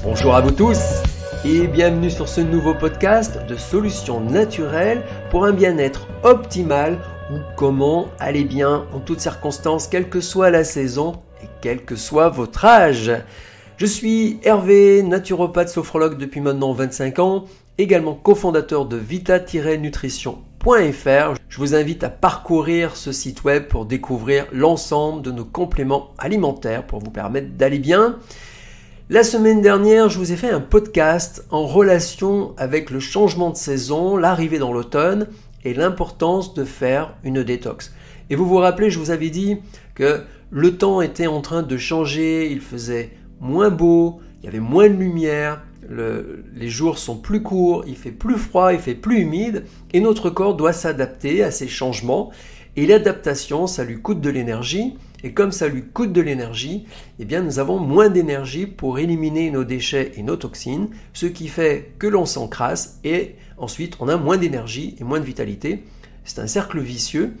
Bonjour à vous tous et bienvenue sur ce nouveau podcast de solutions naturelles pour un bien-être optimal ou comment aller bien en toutes circonstances, quelle que soit la saison et quel que soit votre âge. Je suis Hervé, naturopathe sophrologue depuis maintenant 25 ans, également cofondateur de vita-nutrition.fr. Je vous invite à parcourir ce site web pour découvrir l'ensemble de nos compléments alimentaires pour vous permettre d'aller bien. La semaine dernière, je vous ai fait un podcast en relation avec le changement de saison, l'arrivée dans l'automne et l'importance de faire une détox. Et vous vous rappelez, je vous avais dit que le temps était en train de changer, il faisait moins beau, il y avait moins de lumière, les jours sont plus courts, il fait plus froid, il fait plus humide et notre corps doit s'adapter à ces changements. Et l'adaptation, ça lui coûte de l'énergie. Et comme ça lui coûte de l'énergie, eh bien nous avons moins d'énergie pour éliminer nos déchets et nos toxines, ce qui fait que l'on s'encrasse et ensuite on a moins d'énergie et moins de vitalité. C'est un cercle vicieux.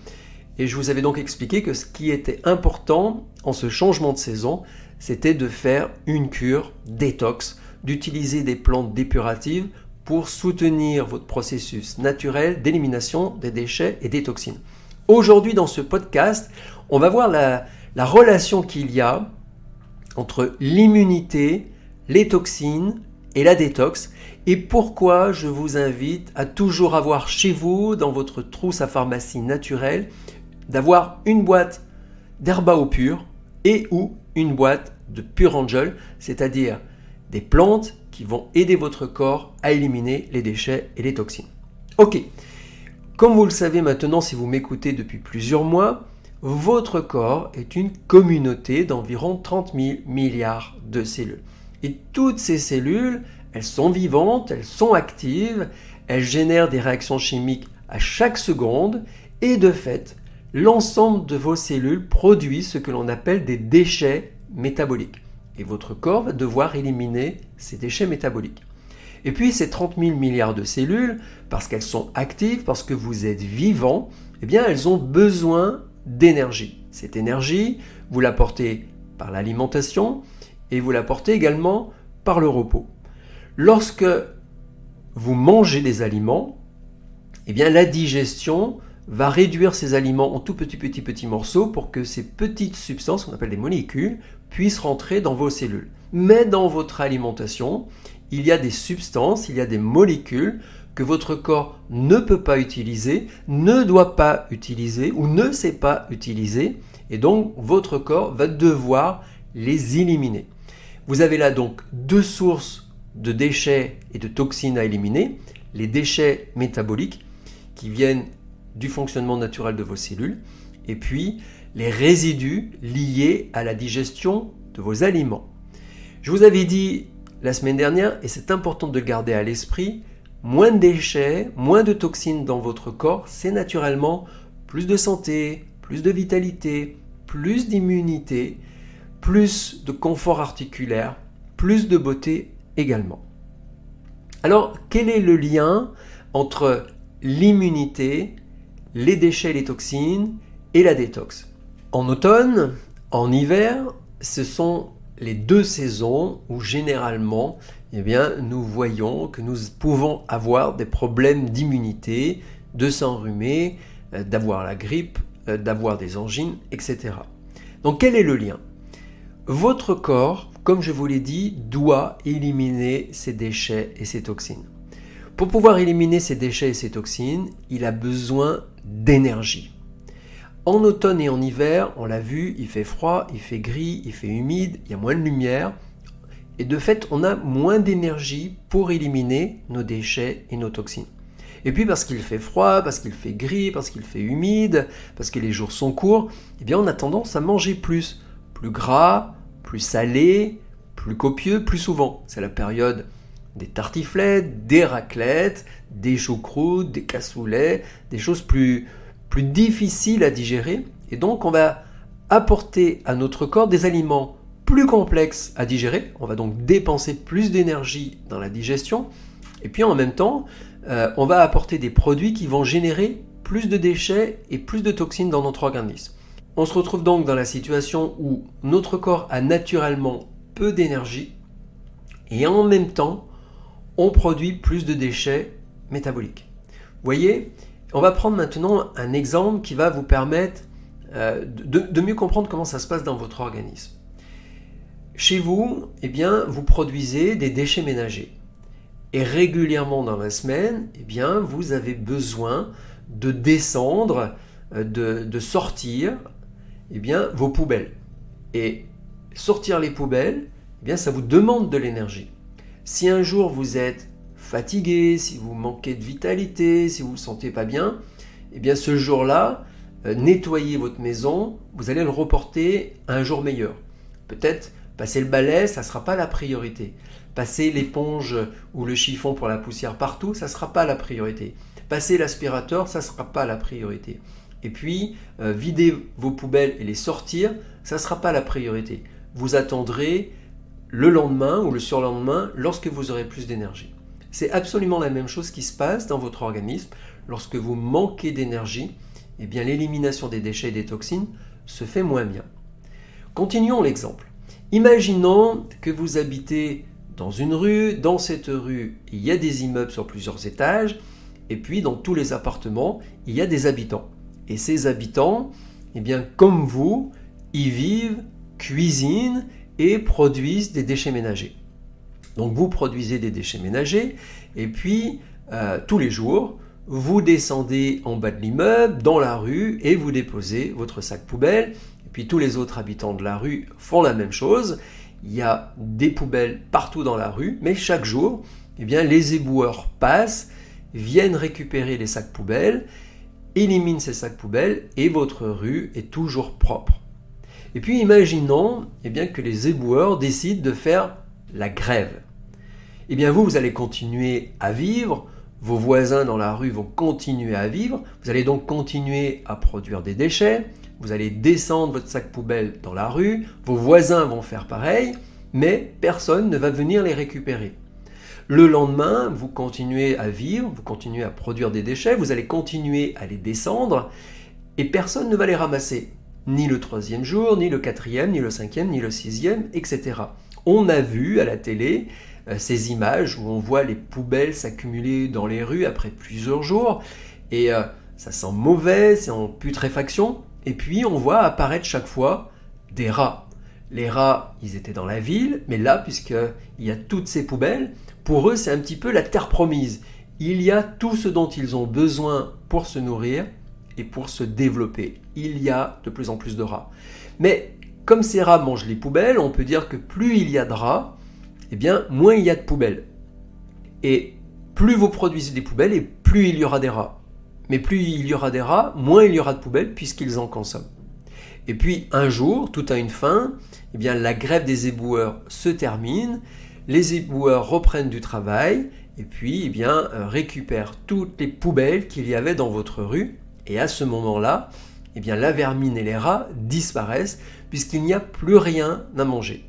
Et je vous avais donc expliqué que ce qui était important en ce changement de saison, c'était de faire une cure détox, d'utiliser des plantes dépuratives pour soutenir votre processus naturel d'élimination des déchets et des toxines. Aujourd'hui, dans ce podcast, on va voir la relation qu'il y a entre l'immunité, les toxines et la détox et pourquoi je vous invite à toujours avoir chez vous, dans votre trousse à pharmacie naturelle, d'avoir une boîte d'herba au pur et ou une boîte de Pure Angel, c'est-à-dire des plantes qui vont aider votre corps à éliminer les déchets et les toxines. Ok. Comme vous le savez maintenant, si vous m'écoutez depuis plusieurs mois, votre corps est une communauté d'environ 30 000 milliards de cellules. Et toutes ces cellules, elles sont vivantes, elles sont actives, elles génèrent des réactions chimiques à chaque seconde et de fait, l'ensemble de vos cellules produit ce que l'on appelle des déchets métaboliques. Et votre corps va devoir éliminer ces déchets métaboliques. Et puis ces 30 000 milliards de cellules, parce qu'elles sont actives, parce que vous êtes vivant, eh bien elles ont besoin d'énergie. Cette énergie, vous l'apportez par l'alimentation et vous l'apportez également par le repos. Lorsque vous mangez des aliments, eh bien la digestion va réduire ces aliments en tout petits morceaux pour que ces petites substances, qu'on appelle des molécules, puissent rentrer dans vos cellules. Mais dans votre alimentation, il y a des substances, il y a des molécules que votre corps ne peut pas utiliser, ne doit pas utiliser ou ne sait pas utiliser et donc votre corps va devoir les éliminer. Vous avez là donc deux sources de déchets et de toxines à éliminer, les déchets métaboliques qui viennent du fonctionnement naturel de vos cellules et puis les résidus liés à la digestion de vos aliments. Je vous avais dit la semaine dernière, et c'est important de le garder à l'esprit, moins de déchets, moins de toxines dans votre corps, c'est naturellement plus de santé, plus de vitalité, plus d'immunité, plus de confort articulaire, plus de beauté également. Alors, quel est le lien entre l'immunité, les déchets et les toxines et la détox? En automne, en hiver, ce sont les deux saisons où généralement nous voyons que nous pouvons avoir des problèmes d'immunité, de s'enrhumer, d'avoir la grippe, d'avoir des angines, etc. Donc quel est le lien? Votre corps, comme je vous l'ai dit, doit éliminer ces déchets et ces toxines. Pour pouvoir éliminer ces déchets et ces toxines, il a besoin d'énergie. En automne et en hiver, on l'a vu, il fait froid, il fait gris, il fait humide, il y a moins de lumière. Et de fait, on a moins d'énergie pour éliminer nos déchets et nos toxines. Et puis parce qu'il fait froid, parce qu'il fait gris, parce qu'il fait humide, parce que les jours sont courts, eh bien on a tendance à manger plus gras, plus salé, plus copieux, plus souvent. C'est la période des tartiflettes, des raclettes, des choucroutes, des cassoulets, des choses plus difficiles à digérer. Et donc on va apporter à notre corps des aliments plus complexes à digérer. On va donc dépenser plus d'énergie dans la digestion. Et puis en même temps, on va apporter des produits qui vont générer plus de déchets et plus de toxines dans notre organisme. On se retrouve donc dans la situation où notre corps a naturellement peu d'énergie, et en même temps, on produit plus de déchets métaboliques. Vous voyez, on va prendre maintenant un exemple qui va vous permettre de mieux comprendre comment ça se passe dans votre organisme. Chez vous, eh bien, vous produisez des déchets ménagers. Et régulièrement dans la semaine, eh bien, vous avez besoin de descendre, de sortir eh bien, vos poubelles. Et sortir les poubelles, eh bien, ça vous demande de l'énergie. Si un jour vous êtes fatigué, si vous manquez de vitalité, si vous ne vous sentez pas bien, eh bien, ce jour-là, nettoyer votre maison, vous allez le reporter à un jour meilleur. Peut-être passer le balai, ça ne sera pas la priorité. Passer l'éponge ou le chiffon pour la poussière partout, ça ne sera pas la priorité. Passer l'aspirateur, ça ne sera pas la priorité. Et puis, vider vos poubelles et les sortir, ça ne sera pas la priorité. Vous attendrez le lendemain ou le surlendemain lorsque vous aurez plus d'énergie. C'est absolument la même chose qui se passe dans votre organisme. Lorsque vous manquez d'énergie, eh bien, l'élimination des déchets et des toxines se fait moins bien. Continuons l'exemple. Imaginons que vous habitez dans une rue, dans cette rue, il y a des immeubles sur plusieurs étages, et puis dans tous les appartements, il y a des habitants. Et ces habitants, eh bien, comme vous, y vivent, cuisinent et produisent des déchets ménagers. Donc vous produisez des déchets ménagers, et puis tous les jours, vous descendez en bas de l'immeuble, dans la rue, et vous déposez votre sac poubelle. Et puis tous les autres habitants de la rue font la même chose. Il y a des poubelles partout dans la rue, mais chaque jour, eh bien, les éboueurs passent, viennent récupérer les sacs poubelles, éliminent ces sacs poubelles, et votre rue est toujours propre. Et puis imaginons eh bien, que les éboueurs décident de faire la grève. Eh bien vous allez continuer à vivre, vos voisins dans la rue vont continuer à vivre, vous allez donc continuer à produire des déchets, vous allez descendre votre sac poubelle dans la rue, vos voisins vont faire pareil, mais personne ne va venir les récupérer. Le lendemain, vous continuez à vivre, vous continuez à produire des déchets, vous allez continuer à les descendre et personne ne va les ramasser. Ni le troisième jour, ni le quatrième, ni le cinquième, ni le sixième, etc. On a vu à la télé ces images où on voit les poubelles s'accumuler dans les rues après plusieurs jours et ça sent mauvais, c'est en putréfaction. Et puis on voit apparaître chaque fois des rats. Les rats, ils étaient dans la ville, mais là, puisqu'il y a toutes ces poubelles, pour eux, c'est un petit peu la terre promise. Il y a tout ce dont ils ont besoin pour se nourrir et pour se développer. Il y a de plus en plus de rats. Mais comme ces rats mangent les poubelles, on peut dire que plus il y a de rats, eh bien, moins il y a de poubelles. Et plus vous produisez des poubelles, et plus il y aura des rats. Mais plus il y aura des rats, moins il y aura de poubelles puisqu'ils en consomment. Et puis un jour, tout a une fin, eh bien, la grève des éboueurs se termine, les éboueurs reprennent du travail et puis eh bien, récupèrent toutes les poubelles qu'il y avait dans votre rue. Et à ce moment-là, eh bien, la vermine et les rats disparaissent puisqu'il n'y a plus rien à manger.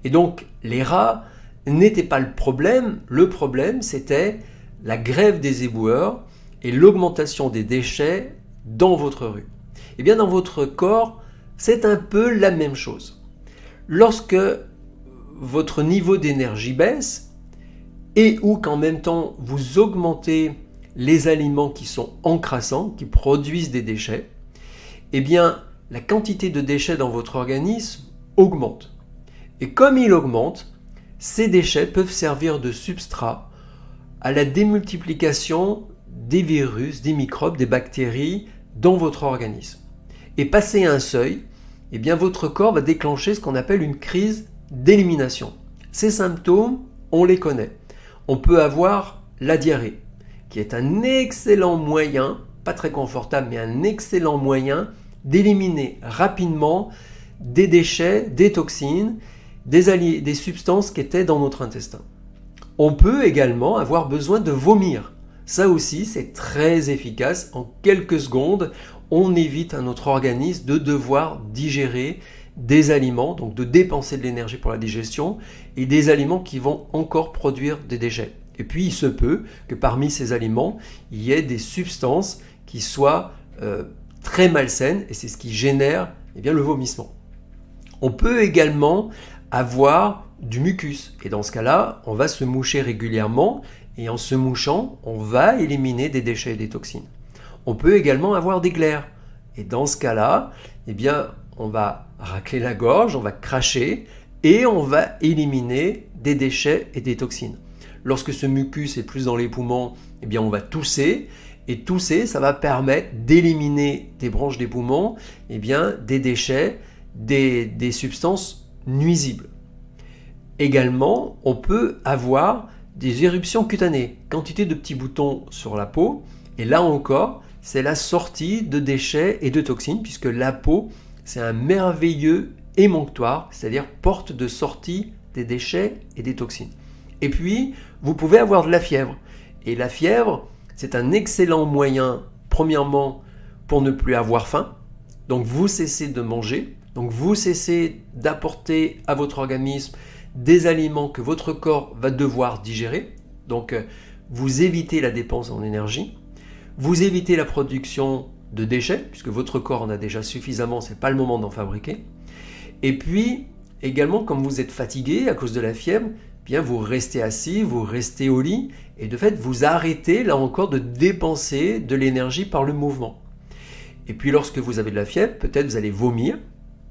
Et donc les rats n'étaient pas le problème c'était la grève des éboueurs et l'augmentation des déchets dans votre rue. Eh bien, dans votre corps, c'est un peu la même chose. Lorsque votre niveau d'énergie baisse et ou qu'en même temps vous augmentez les aliments qui sont encrassants, qui produisent des déchets, eh bien, la quantité de déchets dans votre organisme augmente. Et comme il augmente, ces déchets peuvent servir de substrat à la démultiplication des virus, des microbes, des bactéries dans votre organisme. Et passé un seuil, eh bien votre corps va déclencher ce qu'on appelle une crise d'élimination. Ces symptômes, on les connaît. On peut avoir la diarrhée, qui est un excellent moyen, pas très confortable, mais un excellent moyen d'éliminer rapidement des déchets, des toxines, des substances qui étaient dans notre intestin. On peut également avoir besoin de vomir. Ça aussi, c'est très efficace. En quelques secondes, on évite à notre organisme de devoir digérer des aliments, donc de dépenser de l'énergie pour la digestion, et des aliments qui vont encore produire des déchets. Et puis, il se peut que parmi ces aliments, il y ait des substances qui soient très malsaines, et c'est ce qui génère eh bien, le vomissement. On peut également avoir du mucus. Et dans ce cas-là, on va se moucher régulièrement et en se mouchant, on va éliminer des déchets et des toxines. On peut également avoir des glaires. Et dans ce cas-là, eh bien, on va racler la gorge, on va cracher et on va éliminer des déchets et des toxines. Lorsque ce mucus est plus dans les poumons, eh bien, on va tousser. Et tousser, ça va permettre d'éliminer des branches des poumons, eh bien, des déchets, des substances nuisibles. Également, on peut avoir des éruptions cutanées, quantité de petits boutons sur la peau. Et là encore, c'est la sortie de déchets et de toxines, puisque la peau, c'est un merveilleux émonctoire, c'est-à-dire porte de sortie des déchets et des toxines. Et puis, vous pouvez avoir de la fièvre. Et la fièvre, c'est un excellent moyen, premièrement, pour ne plus avoir faim. Donc, vous cessez de manger. Donc, vous cessez d'apporter à votre organisme des aliments que votre corps va devoir digérer. Donc, vous évitez la dépense en énergie. Vous évitez la production de déchets, puisque votre corps en a déjà suffisamment, ce n'est pas le moment d'en fabriquer. Et puis, également, comme vous êtes fatigué à cause de la fièvre, bien vous restez assis, vous restez au lit, et de fait, vous arrêtez, là encore, de dépenser de l'énergie par le mouvement. Et puis, lorsque vous avez de la fièvre, peut-être vous allez vomir.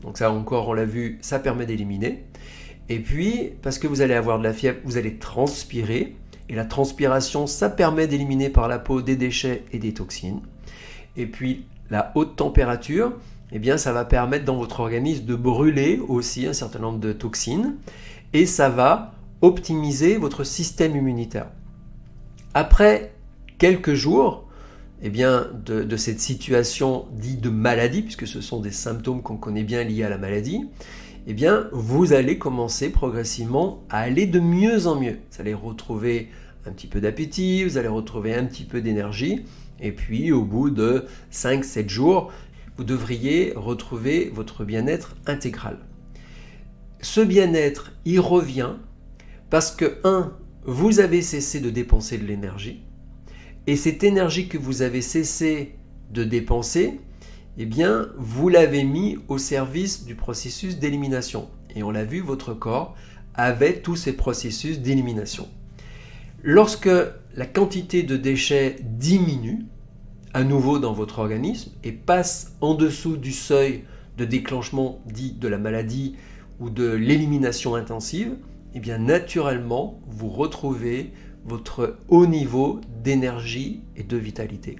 Donc ça encore, on l'a vu, ça permet d'éliminer. Et puis, parce que vous allez avoir de la fièvre, vous allez transpirer. Et la transpiration, ça permet d'éliminer par la peau des déchets et des toxines. Et puis, la haute température, eh bien, ça va permettre dans votre organisme de brûler aussi un certain nombre de toxines. Et ça va optimiser votre système immunitaire. Après quelques jours, eh bien, de cette situation dite de maladie, puisque ce sont des symptômes qu'on connaît bien liés à la maladie, eh bien, vous allez commencer progressivement à aller de mieux en mieux. Vous allez retrouver un petit peu d'appétit, vous allez retrouver un petit peu d'énergie, et puis au bout de 5-7 jours, vous devriez retrouver votre bien-être intégral. Ce bien-être, il revient parce que, 1, vous avez cessé de dépenser de l'énergie, et cette énergie que vous avez cessé de dépenser, eh bien, vous l'avez mis au service du processus d'élimination. Et on l'a vu, votre corps avait tous ces processus d'élimination. Lorsque la quantité de déchets diminue, à nouveau dans votre organisme, et passe en dessous du seuil de déclenchement dit de la maladie ou de l'élimination intensive, eh bien, naturellement, vous retrouvez votre haut niveau d'énergie et de vitalité.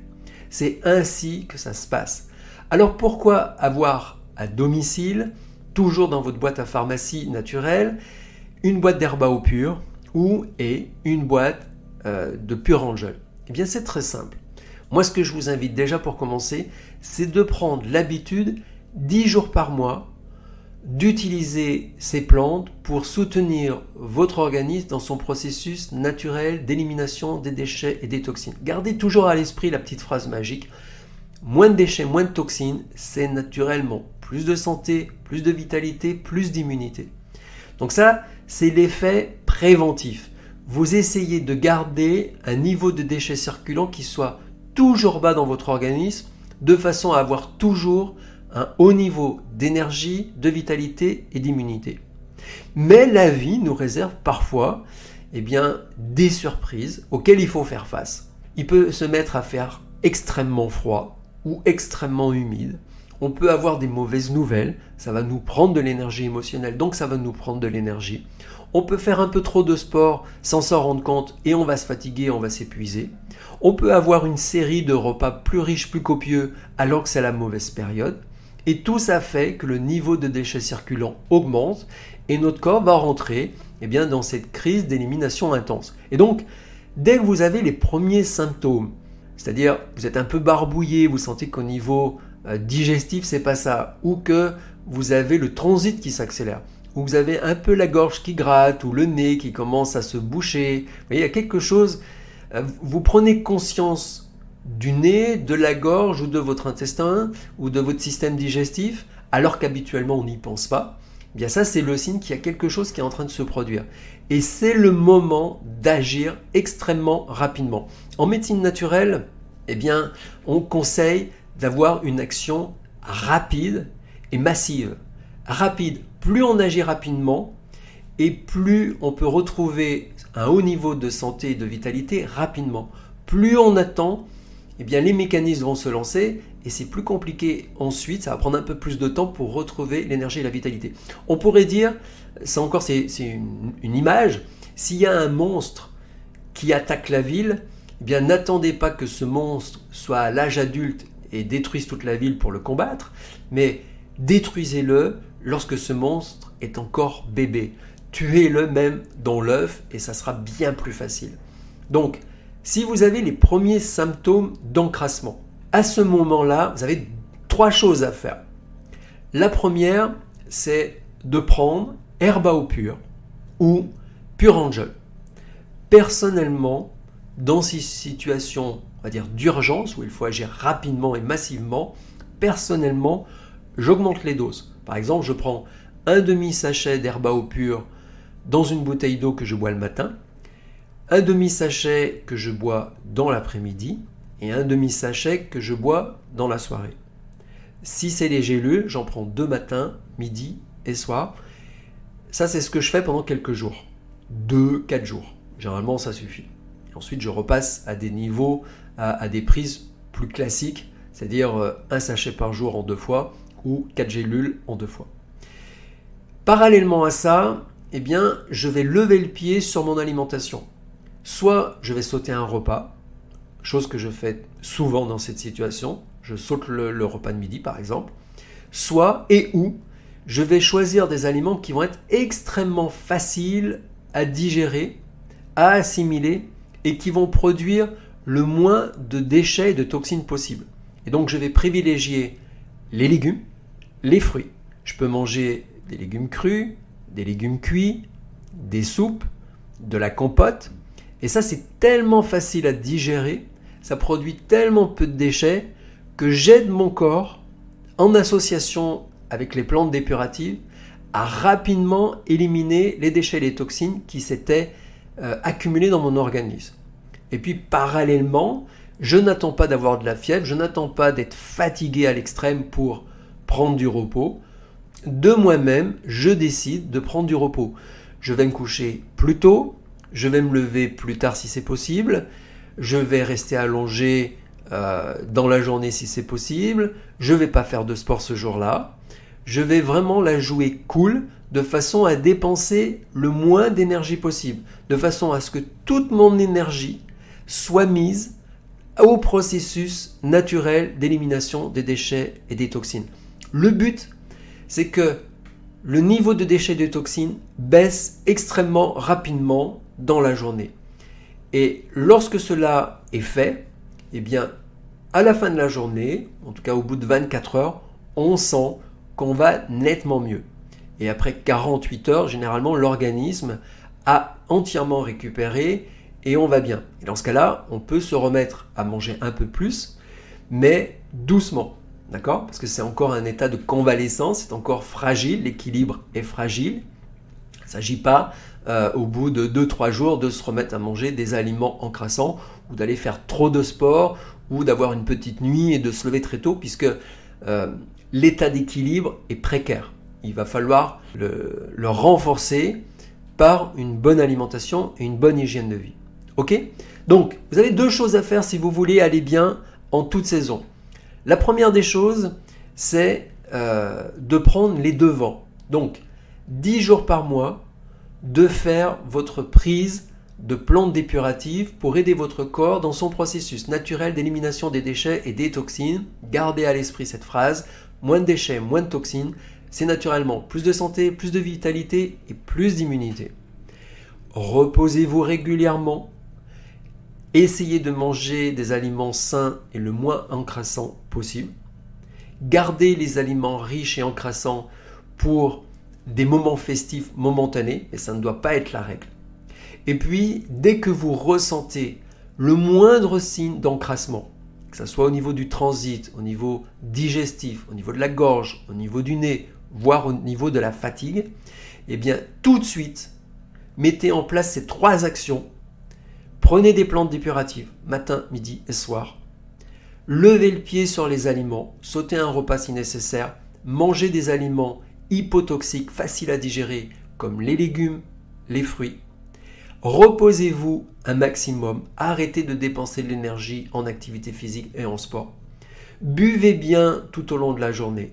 C'est ainsi que ça se passe. Alors pourquoi avoir à domicile, toujours dans votre boîte à pharmacie naturelle, une boîte d'herbe à eau pure ou une boîte de Pure Angel? Eh bien, c'est très simple. Moi, ce que je vous invite déjà pour commencer, c'est de prendre l'habitude 10 jours par mois d'utiliser ces plantes pour soutenir votre organisme dans son processus naturel d'élimination des déchets et des toxines. Gardez toujours à l'esprit la petite phrase magique: moins de déchets, moins de toxines, c'est naturellement plus de santé, plus de vitalité, plus d'immunité. Donc ça, c'est l'effet préventif. Vous essayez de garder un niveau de déchets circulants qui soit toujours bas dans votre organisme, de façon à avoir toujours un haut niveau d'énergie, de vitalité et d'immunité. Mais la vie nous réserve parfois des surprises auxquelles il faut faire face. Il peut se mettre à faire extrêmement froid ou extrêmement humide. On peut avoir des mauvaises nouvelles, ça va nous prendre de l'énergie émotionnelle, donc ça va nous prendre de l'énergie. On peut faire un peu trop de sport sans s'en rendre compte et on va se fatiguer, on va s'épuiser. On peut avoir une série de repas plus riches, plus copieux alors que c'est la mauvaise période. Et tout ça fait que le niveau de déchets circulants augmente et notre corps va rentrer dans cette crise d'élimination intense. Et donc, dès que vous avez les premiers symptômes, c'est-à-dire vous êtes un peu barbouillé, vous sentez qu'au niveau digestif, c'est pas ça, ou que vous avez le transit qui s'accélère, ou vous avez un peu la gorge qui gratte, ou le nez qui commence à se boucher, il y a quelque chose, vous prenez conscience du nez, de la gorge ou de votre intestin ou de votre système digestif, alors qu'habituellement on n'y pense pas, eh bien ça c'est le signe qu'il y a quelque chose qui est en train de se produire. Et c'est le moment d'agir extrêmement rapidement. En médecine naturelle, on conseille d'avoir une action rapide et massive. Rapide, plus on agit rapidement, et plus on peut retrouver un haut niveau de santé et de vitalité rapidement. Plus on attend, eh bien les mécanismes vont se lancer et c'est plus compliqué ensuite, ça va prendre un peu plus de temps pour retrouver l'énergie et la vitalité. On pourrait dire, ça encore c'est une image, s'il y a un monstre qui attaque la ville, eh bien n'attendez pas que ce monstre soit à l'âge adulte et détruise toute la ville pour le combattre, mais détruisez-le lorsque ce monstre est encore bébé. Tuez-le même dans l'œuf et ça sera bien plus facile. Donc, si vous avez les premiers symptômes d'encrassement, à ce moment-là, vous avez 3 choses à faire. La première, c'est de prendre Herbao Pur ou Pure Angel. Personnellement, dans ces situations, on va dire d'urgence, où il faut agir rapidement et massivement, personnellement, j'augmente les doses. Par exemple, je prends un demi-sachet d'Herbao Pur dans une bouteille d'eau que je bois le matin, un demi-sachet que je bois dans l'après-midi et un demi-sachet que je bois dans la soirée. Si c'est les gélules, j'en prends 2 matins, midi et soir. Ça, c'est ce que je fais pendant quelques jours. 2-4 jours. Généralement, ça suffit. Et ensuite, je repasse à des niveaux, à des prises plus classiques, c'est-à-dire un sachet par jour en 2 fois ou 4 gélules en 2 fois. Parallèlement à ça, eh bien, je vais lever le pied sur mon alimentation. Soit je vais sauter un repas, chose que je fais souvent dans cette situation, je saute le repas de midi par exemple, soit et ou je vais choisir des aliments qui vont être extrêmement faciles à digérer, à assimiler et qui vont produire le moins de déchets et de toxines possible. Et donc je vais privilégier les légumes, les fruits. Je peux manger des légumes crus, des légumes cuits, des soupes, de la compote. Et ça, c'est tellement facile à digérer, ça produit tellement peu de déchets que j'aide mon corps, en association avec les plantes dépuratives, à rapidement éliminer les déchets et les toxines qui s'étaient accumulés dans mon organisme. Et puis parallèlement, je n'attends pas d'avoir de la fièvre, je n'attends pas d'être fatigué à l'extrême pour prendre du repos. De moi-même, je décide de prendre du repos. Je vais me coucher plus tôt, je vais me lever plus tard si c'est possible, je vais rester allongé dans la journée si c'est possible, je ne vais pas faire de sport ce jour-là, je vais vraiment la jouer cool de façon à dépenser le moins d'énergie possible, de façon à ce que toute mon énergie soit mise au processus naturel d'élimination des déchets et des toxines. Le but, c'est que le niveau de déchets et de toxines baisse extrêmement rapidement dans la journée. Et lorsque cela est fait, eh bien, à la fin de la journée, en tout cas au bout de 24 heures, on sent qu'on va nettement mieux. Et après 48 heures, généralement, l'organisme a entièrement récupéré et on va bien. Et dans ce cas-là, on peut se remettre à manger un peu plus, mais doucement. D'accord ? Parce que c'est encore un état de convalescence, c'est encore fragile, l'équilibre est fragile. Il ne s'agit pas, au bout de 2-3 jours, de se remettre à manger des aliments encrassants ou d'aller faire trop de sport ou d'avoir une petite nuit et de se lever très tôt puisque l'état d'équilibre est précaire. Il va falloir le renforcer par une bonne alimentation et une bonne hygiène de vie. Ok ? Donc, vous avez 2 choses à faire si vous voulez aller bien en toute saison. La première des choses, c'est de prendre les devants. Donc, 10 jours par mois, de faire votre prise de plantes dépuratives pour aider votre corps dans son processus naturel d'élimination des déchets et des toxines. Gardez à l'esprit cette phrase, moins de déchets, moins de toxines, c'est naturellement plus de santé, plus de vitalité et plus d'immunité. Reposez-vous régulièrement. Essayez de manger des aliments sains et le moins encrassants possible. Gardez les aliments riches et encrassants pour des moments festifs momentanés, mais ça ne doit pas être la règle. Et puis, dès que vous ressentez le moindre signe d'encrassement, que ce soit au niveau du transit, au niveau digestif, au niveau de la gorge, au niveau du nez, voire au niveau de la fatigue, eh bien, tout de suite, mettez en place ces 3 actions. Prenez des plantes dépuratives, matin, midi et soir. Levez le pied sur les aliments, sautez un repas si nécessaire, mangez des aliments hypotoxiques, faciles à digérer, comme les légumes, les fruits. Reposez-vous un maximum, arrêtez de dépenser de l'énergie en activité physique et en sport. Buvez bien tout au long de la journée.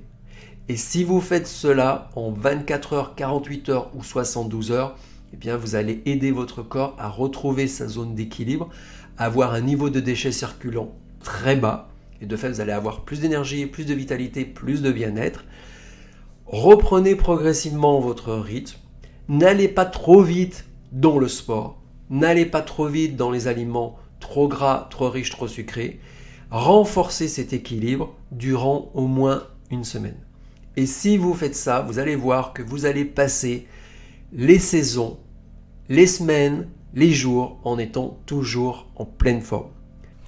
Et si vous faites cela en 24 heures, 48 heures ou 72 heures, eh bien vous allez aider votre corps à retrouver sa zone d'équilibre, à avoir un niveau de déchets circulants très bas. Et de fait, vous allez avoir plus d'énergie, plus de vitalité, plus de bien-être. Reprenez progressivement votre rythme. N'allez pas trop vite dans le sport. N'allez pas trop vite dans les aliments trop gras, trop riches, trop sucrés. Renforcez cet équilibre durant au moins une semaine. Et si vous faites ça, vous allez voir que vous allez passer les saisons, les semaines, les jours en étant toujours en pleine forme.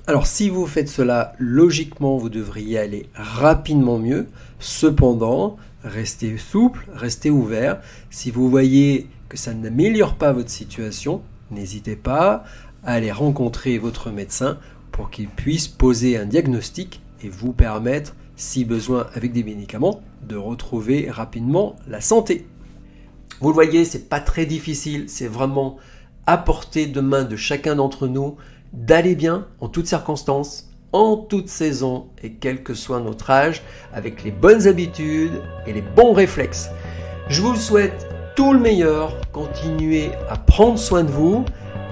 Alors si vous faites cela, logiquement vous devriez aller rapidement mieux. Cependant, restez souple, restez ouvert. Si vous voyez que ça n'améliore pas votre situation, n'hésitez pas à aller rencontrer votre médecin pour qu'il puisse poser un diagnostic et vous permettre, si besoin avec des médicaments, de retrouver rapidement la santé. Vous le voyez, c'est pas très difficile, c'est vraiment à portée de main de chacun d'entre nous d'aller bien en toutes circonstances, en toute saison et quel que soit notre âge, avec les bonnes habitudes et les bons réflexes. Je vous souhaite tout le meilleur, continuez à prendre soin de vous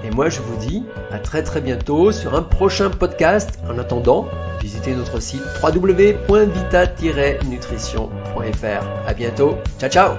et moi je vous dis à très bientôt sur un prochain podcast. En attendant, visitez notre site www.vita-nutrition.fr. À bientôt, ciao ciao.